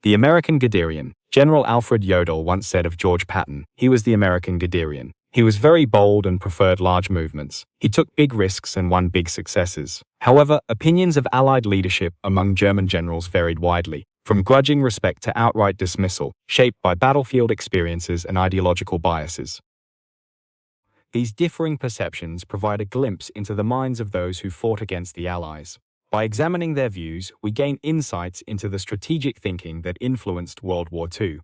The American Guderian. General Alfred Yodel once said of George Patton, he was the American Guderian. He was very bold and preferred large movements. He took big risks and won big successes. However, opinions of Allied leadership among German generals varied widely, from grudging respect to outright dismissal, shaped by battlefield experiences and ideological biases. These differing perceptions provide a glimpse into the minds of those who fought against the Allies. By examining their views, we gain insights into the strategic thinking that influenced World War II.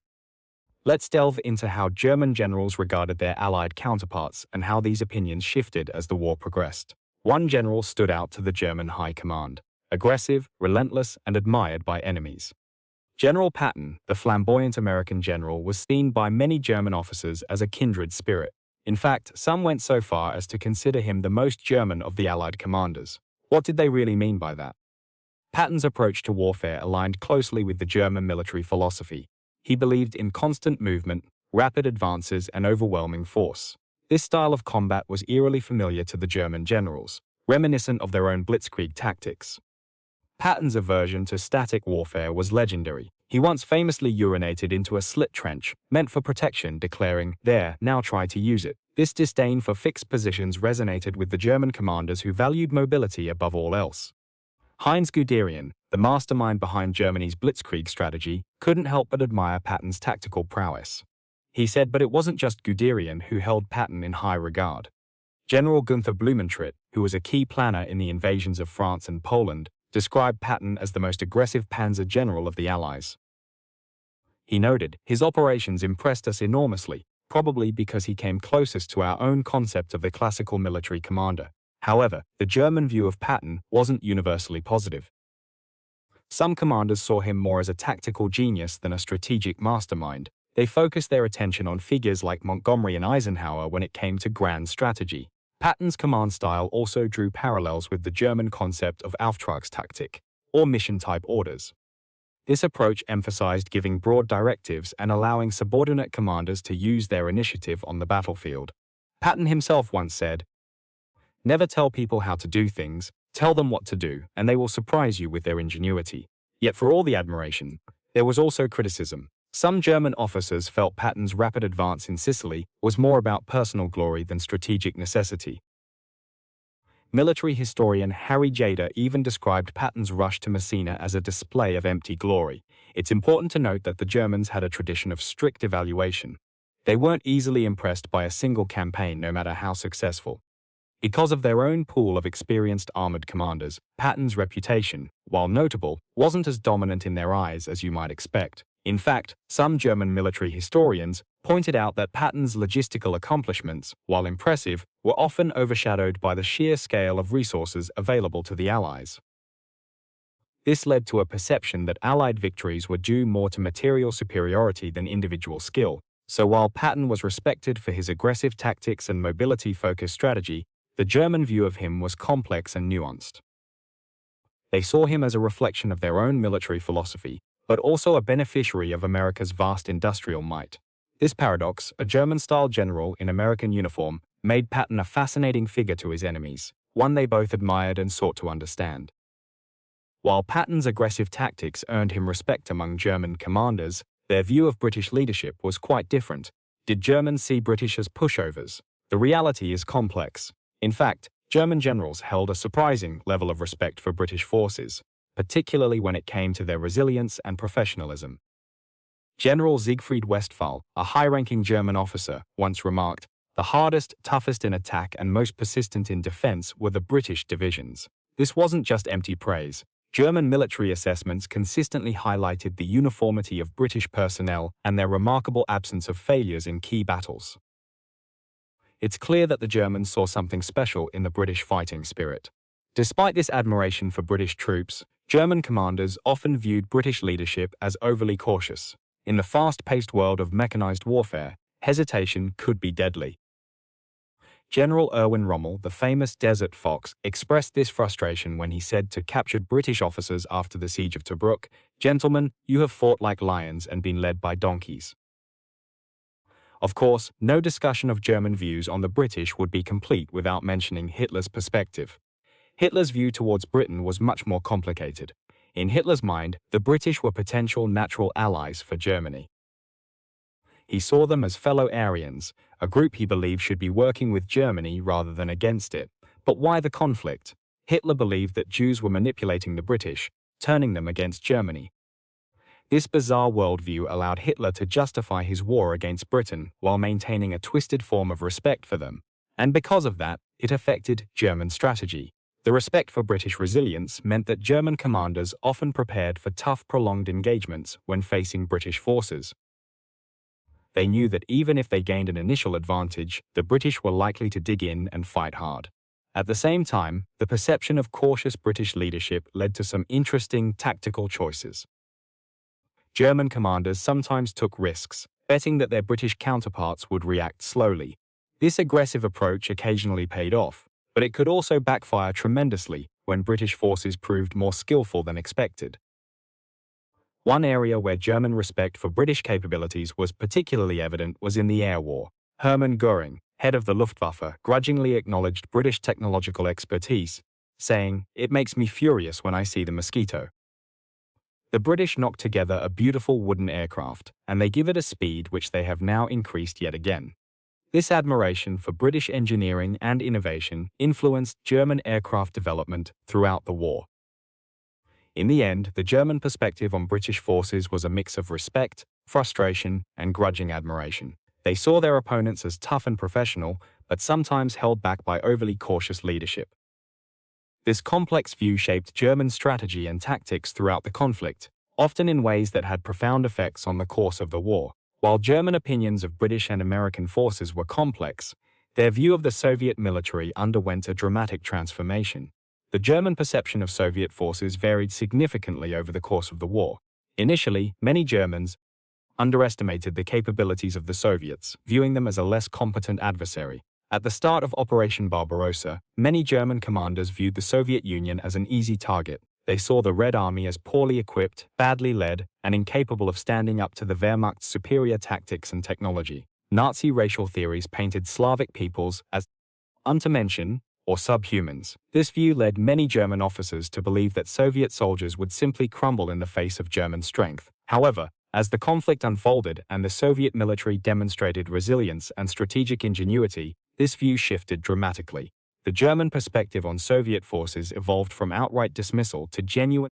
Let's delve into how German generals regarded their Allied counterparts and how these opinions shifted as the war progressed. One general stood out to the German high command: aggressive, relentless, and admired by enemies. General Patton, the flamboyant American general, was seen by many German officers as a kindred spirit. In fact, some went so far as to consider him the most German of the Allied commanders. What did they really mean by that? Patton's approach to warfare aligned closely with the German military philosophy. He believed in constant movement, rapid advances, and overwhelming force. This style of combat was eerily familiar to the German generals, reminiscent of their own blitzkrieg tactics. Patton's aversion to static warfare was legendary. He once famously urinated into a slit trench, meant for protection, declaring, "There, now try to use it." This disdain for fixed positions resonated with the German commanders who valued mobility above all else. Heinz Guderian, the mastermind behind Germany's blitzkrieg strategy, couldn't help but admire Patton's tactical prowess. He said, but it wasn't just Guderian who held Patton in high regard. General Gunther Blumentritt, who was a key planner in the invasions of France and Poland, described Patton as the most aggressive panzer general of the Allies. He noted, "His operations impressed us enormously, probably because he came closest to our own concept of the classical military commander." However, the German view of Patton wasn't universally positive. Some commanders saw him more as a tactical genius than a strategic mastermind. They focused their attention on figures like Montgomery and Eisenhower when it came to grand strategy. Patton's command style also drew parallels with the German concept of Auftragstaktik, or mission-type orders. This approach emphasized giving broad directives and allowing subordinate commanders to use their initiative on the battlefield. Patton himself once said, "Never tell people how to do things, tell them what to do, and they will surprise you with their ingenuity." Yet for all the admiration, there was also criticism. Some German officers felt Patton's rapid advance in Sicily was more about personal glory than strategic necessity. Military historian Harry Jader even described Patton's rush to Messina as a display of empty glory. It's important to note that the Germans had a tradition of strict evaluation. They weren't easily impressed by a single campaign, no matter how successful. Because of their own pool of experienced armored commanders, Patton's reputation, while notable, wasn't as dominant in their eyes as you might expect. In fact, some German military historians pointed out that Patton's logistical accomplishments, while impressive, were often overshadowed by the sheer scale of resources available to the Allies. This led to a perception that Allied victories were due more to material superiority than individual skill. So while Patton was respected for his aggressive tactics and mobility-focused strategy, the German view of him was complex and nuanced. They saw him as a reflection of their own military philosophy, but also a beneficiary of America's vast industrial might. This paradox, a German-style general in American uniform, made Patton a fascinating figure to his enemies, one they both admired and sought to understand. While Patton's aggressive tactics earned him respect among German commanders, their view of British leadership was quite different. Did Germans see British as pushovers? The reality is complex. In fact, German generals held a surprising level of respect for British forces, particularly when it came to their resilience and professionalism. General Siegfried Westphal, a high-ranking German officer, once remarked, "The hardest, toughest in attack and most persistent in defense were the British divisions." This wasn't just empty praise. German military assessments consistently highlighted the uniformity of British personnel and their remarkable absence of failures in key battles. It's clear that the Germans saw something special in the British fighting spirit. Despite this admiration for British troops, German commanders often viewed British leadership as overly cautious. In the fast-paced world of mechanized warfare, hesitation could be deadly. General Erwin Rommel, the famous Desert Fox, expressed this frustration when he said to captured British officers after the siege of Tobruk, "Gentlemen, you have fought like lions and been led by donkeys." Of course, no discussion of German views on the British would be complete without mentioning Hitler's perspective. Hitler's view towards Britain was much more complicated. In Hitler's mind, the British were potential natural allies for Germany. He saw them as fellow Aryans, a group he believed should be working with Germany rather than against it. But why the conflict? Hitler believed that Jews were manipulating the British, turning them against Germany. This bizarre worldview allowed Hitler to justify his war against Britain while maintaining a twisted form of respect for them. And because of that, it affected German strategy. The respect for British resilience meant that German commanders often prepared for tough, prolonged engagements when facing British forces. They knew that even if they gained an initial advantage, the British were likely to dig in and fight hard. At the same time, the perception of cautious British leadership led to some interesting tactical choices. German commanders sometimes took risks, betting that their British counterparts would react slowly. This aggressive approach occasionally paid off, but it could also backfire tremendously when British forces proved more skillful than expected. One area where German respect for British capabilities was particularly evident was in the air war. Hermann Göring, head of the Luftwaffe, grudgingly acknowledged British technological expertise, saying, "It makes me furious when I see the Mosquito." The British knocked together a beautiful wooden aircraft, and they give it a speed which they have now increased yet again. This admiration for British engineering and innovation influenced German aircraft development throughout the war. In the end, the German perspective on British forces was a mix of respect, frustration, and grudging admiration. They saw their opponents as tough and professional, but sometimes held back by overly cautious leadership. This complex view shaped German strategy and tactics throughout the conflict, often in ways that had profound effects on the course of the war. While German opinions of British and American forces were complex, their view of the Soviet military underwent a dramatic transformation. The German perception of Soviet forces varied significantly over the course of the war. Initially, many Germans underestimated the capabilities of the Soviets, viewing them as a less competent adversary. At the start of Operation Barbarossa, many German commanders viewed the Soviet Union as an easy target. They saw the Red Army as poorly equipped, badly led, and incapable of standing up to the Wehrmacht's superior tactics and technology. Nazi racial theories painted Slavic peoples as untermenschen or subhumans. This view led many German officers to believe that Soviet soldiers would simply crumble in the face of German strength. However, as the conflict unfolded and the Soviet military demonstrated resilience and strategic ingenuity, this view shifted dramatically. The German perspective on Soviet forces evolved from outright dismissal to genuine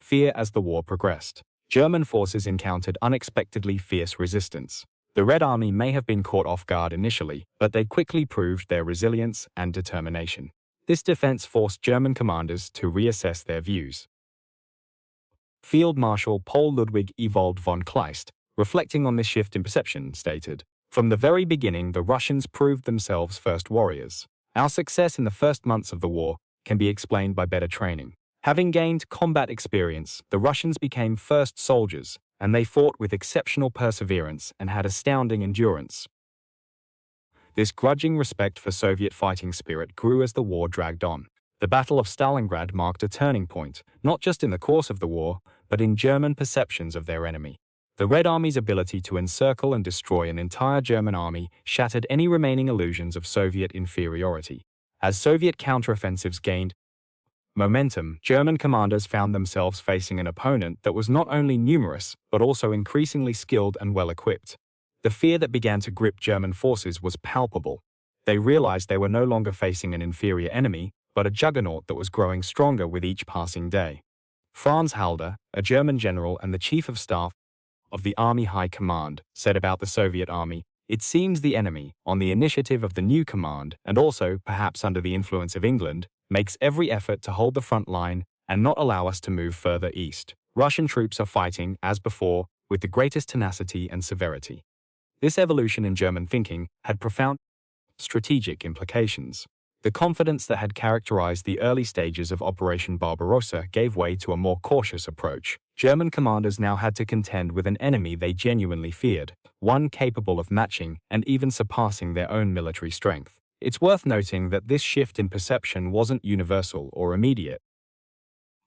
fear as the war progressed. German forces encountered unexpectedly fierce resistance. The Red Army may have been caught off guard initially, but they quickly proved their resilience and determination. This defense forced German commanders to reassess their views. Field Marshal Paul Ludwig Ewald von Kleist, reflecting on this shift in perception, stated, "From the very beginning, the Russians proved themselves first warriors. Our success in the first months of the war can be explained by better training. Having gained combat experience, the Russians became first soldiers, and they fought with exceptional perseverance and had astounding endurance." This grudging respect for Soviet fighting spirit grew as the war dragged on. The Battle of Stalingrad marked a turning point, not just in the course of the war, but in German perceptions of their enemy. The Red Army's ability to encircle and destroy an entire German army shattered any remaining illusions of Soviet inferiority. As Soviet counteroffensives gained momentum, German commanders found themselves facing an opponent that was not only numerous, but also increasingly skilled and well-equipped. The fear that began to grip German forces was palpable. They realized they were no longer facing an inferior enemy, but a juggernaut that was growing stronger with each passing day. Franz Halder, a German general and the chief of staff of the Army High Command, said about the Soviet army, "It seems the enemy, on the initiative of the new command, and also, perhaps under the influence of England, makes every effort to hold the front line and not allow us to move further east. Russian troops are fighting, as before, with the greatest tenacity and severity." This evolution in German thinking had profound strategic implications. The confidence that had characterized the early stages of Operation Barbarossa gave way to a more cautious approach. German commanders now had to contend with an enemy they genuinely feared, one capable of matching and even surpassing their own military strength. It's worth noting that this shift in perception wasn't universal or immediate.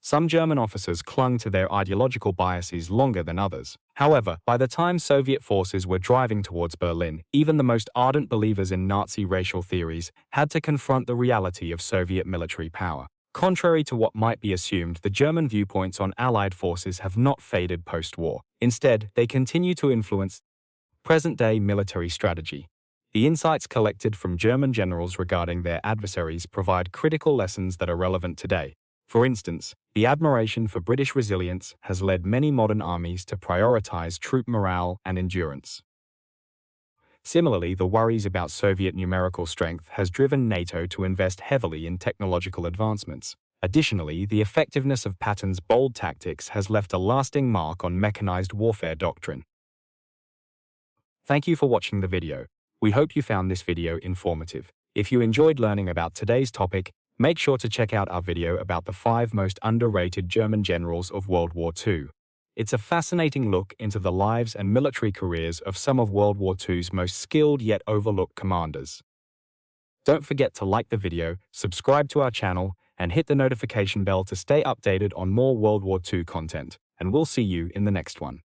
Some German officers clung to their ideological biases longer than others. However, by the time Soviet forces were driving towards Berlin, even the most ardent believers in Nazi racial theories had to confront the reality of Soviet military power. Contrary to what might be assumed, the German viewpoints on Allied forces have not faded post-war. Instead, they continue to influence present-day military strategy. The insights collected from German generals regarding their adversaries provide critical lessons that are relevant today. For instance, the admiration for British resilience has led many modern armies to prioritize troop morale and endurance. Similarly, the worries about Soviet numerical strength has driven NATO to invest heavily in technological advancements. Additionally, the effectiveness of Patton's bold tactics has left a lasting mark on mechanized warfare doctrine. Thank you for watching the video. We hope you found this video informative. If you enjoyed learning about today's topic, make sure to check out our video about the 5 most underrated German generals of World War II. It's a fascinating look into the lives and military careers of some of World War II's most skilled yet overlooked commanders. Don't forget to like the video, subscribe to our channel, and hit the notification bell to stay updated on more World War II content, and we'll see you in the next one.